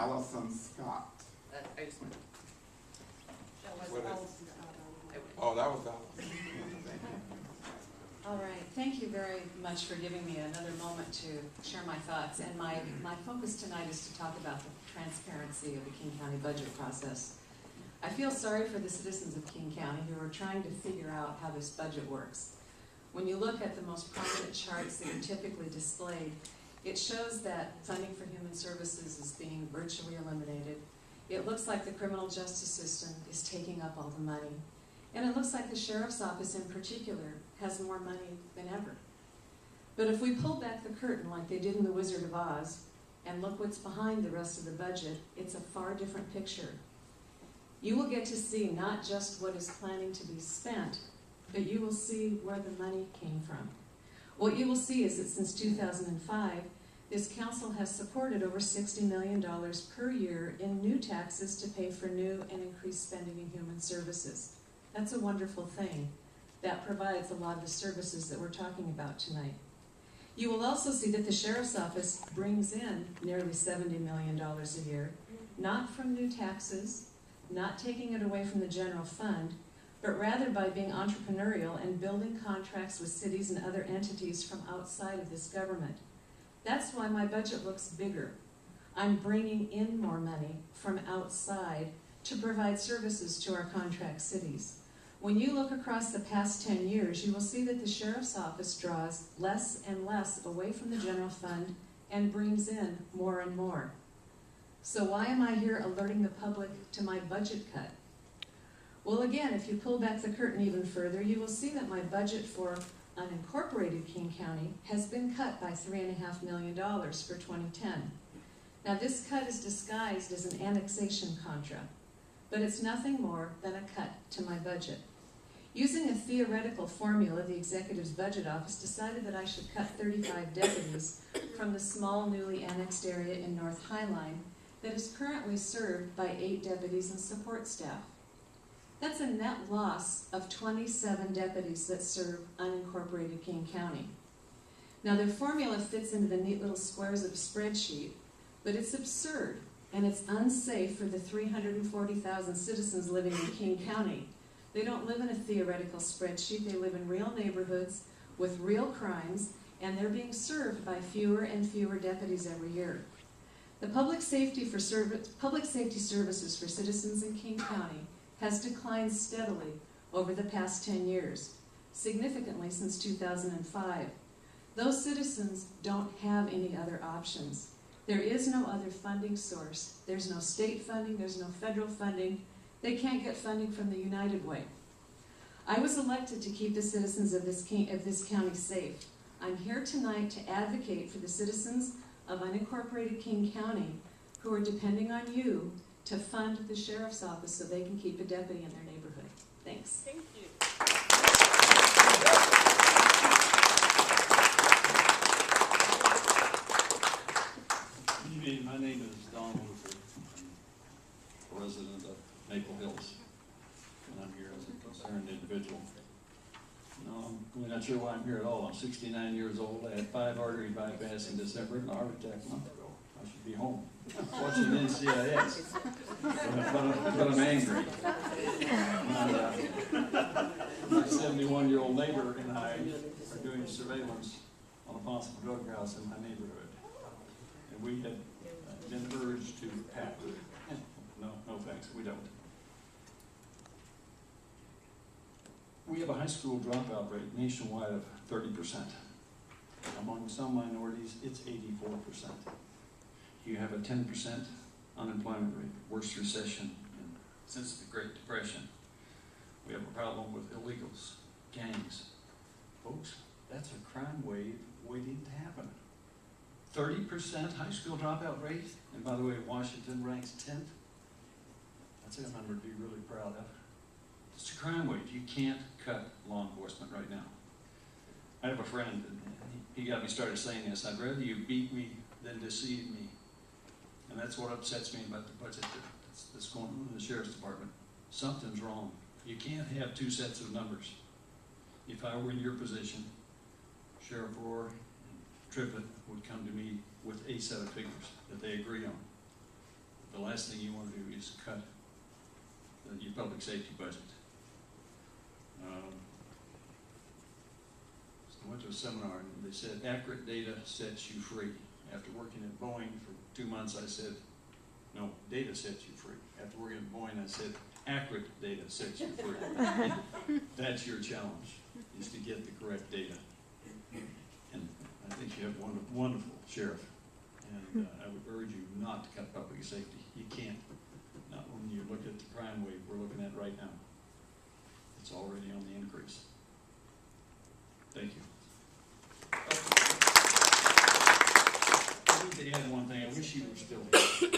Allison Scott. I just went. Oh, that was Allison. All right, thank you very much for giving me another moment to share my thoughts. And my focus tonight is to talk about the transparency of the King County budget process. I feel sorry for the citizens of King County who are trying to figure out how this budget works. When you look at the most prominent charts that are typically displayed, it shows that funding for human services is being virtually eliminated. It looks like the criminal justice system is taking up all the money. And it looks like the sheriff's office in particular has more money than ever. But if we pull back the curtain like they did in The Wizard of Oz and look what's behind the rest of the budget, it's a far different picture. You will get to see not just what is planning to be spent, but you will see where the money came from. What you will see is that since 2005, this council has supported over $60 million per year in new taxes to pay for new and increased spending in human services. That's a wonderful thing. That provides a lot of the services that we're talking about tonight. You will also see that the Sheriff's Office brings in nearly $70 million a year, not from new taxes, not taking it away from the general fund, but rather by being entrepreneurial and building contracts with cities and other entities from outside of this government. That's why my budget looks bigger. I'm bringing in more money from outside to provide services to our contract cities. When you look across the past 10 years, you will see that the Sheriff's Office draws less and less away from the general fund and brings in more and more. So why am I here alerting the public to my budget cut? Well, again, if you pull back the curtain even further, you will see that my budget for unincorporated King County has been cut by $3.5 million for 2010. Now, this cut is disguised as an annexation contra, but it's nothing more than a cut to my budget. Using a theoretical formula, the Executive's Budget Office decided that I should cut 35 deputies from the small newly annexed area in North Highline that is currently served by 8 deputies and support staff. That's a net loss of 27 deputies that serve unincorporated King County. Now, their formula fits into the neat little squares of a spreadsheet, but it's absurd and it's unsafe for the 340,000 citizens living in King County. They don't live in a theoretical spreadsheet. They live in real neighborhoods with real crimes, and they're being served by fewer and fewer deputies every year. The public safety services for citizens in King County has declined steadily over the past 10 years, significantly since 2005. Those citizens don't have any other options. There is no other funding source. There's no state funding, there's no federal funding. They can't get funding from the United Way. I was elected to keep the citizens of this county safe. I'm here tonight to advocate for the citizens of unincorporated King County who are depending on you to fund the Sheriff's Office so they can keep a deputy in their neighborhood. Thanks. Thank you. Good evening. My name is Don Woodford. I'm a resident of Maple Hills, and I'm here as a concerned individual. No, I'm really not sure why I'm here at all. I'm 69 years old. I had 5 artery bypass in December and a heart attack a month ago. I should be home watching NCIS, but I'm angry. My 71-year-old neighbor and I are doing surveillance on a possible drug house in my neighborhood, and we have been urged to pack. No thanks, we don't. We have a high school dropout rate nationwide of 30%. Among some minorities, it's 84%. You have a 10% unemployment rate, worst recession since the Great Depression. We have a problem with illegals, gangs. Folks, that's a crime wave waiting to happen. 30% high school dropout rate, and by the way, Washington ranks 10th. That's a number to be really proud of. It's a crime wave. You can't cut law enforcement right now. I have a friend, and he got me started saying this: I'd rather you beat me than deceive me. And that's what upsets me about the budget that's going on in the Sheriff's Department. Something's wrong. You can't have 2 sets of numbers. If I were in your position, Sheriff Rahr and Trippett would come to me with a set of figures that they agree on. the last thing you want to do is cut your public safety budget. So I went to a seminar and they said accurate data sets you free. After working at Boeing for 2 months, I said, no, data sets you free. After working at Boeing, I said, accurate data sets you free. That's your challenge, is to get the correct data. And I think you have one wonderful sheriff. And I would urge you not to cut public safety. You can't. Not when you look at the crime wave we're looking at right now. It's already on the increase. Thank you. I need to add one thing. I wish you were still here.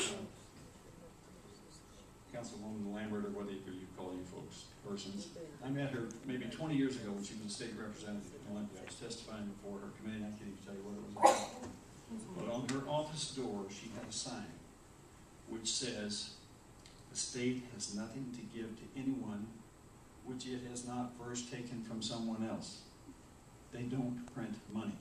Councilwoman Lambert, or whatever you call you folks, persons. I met her maybe 20 years ago when she was a state representative in Olympia. I was testifying before her committee, and I can't even tell you what it was about. But on her office door, she had a sign which says, the state has nothing to give to anyone which it has not first taken from someone else. They don't print money.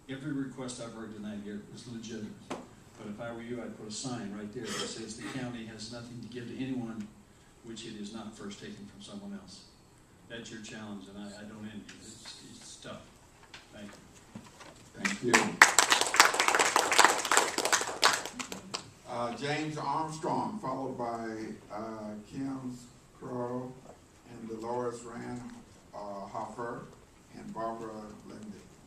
Every request I've heard tonight here is legitimate. But if I were you, I'd put a sign right there that says the county has nothing to give to anyone which it is not first taken from someone else. That's your challenge, and I don't envy you. It's tough. Thank you. Thank you. James Armstrong, followed by Kim Crow and Dolores Rand Hoffer and Barbara Lindy.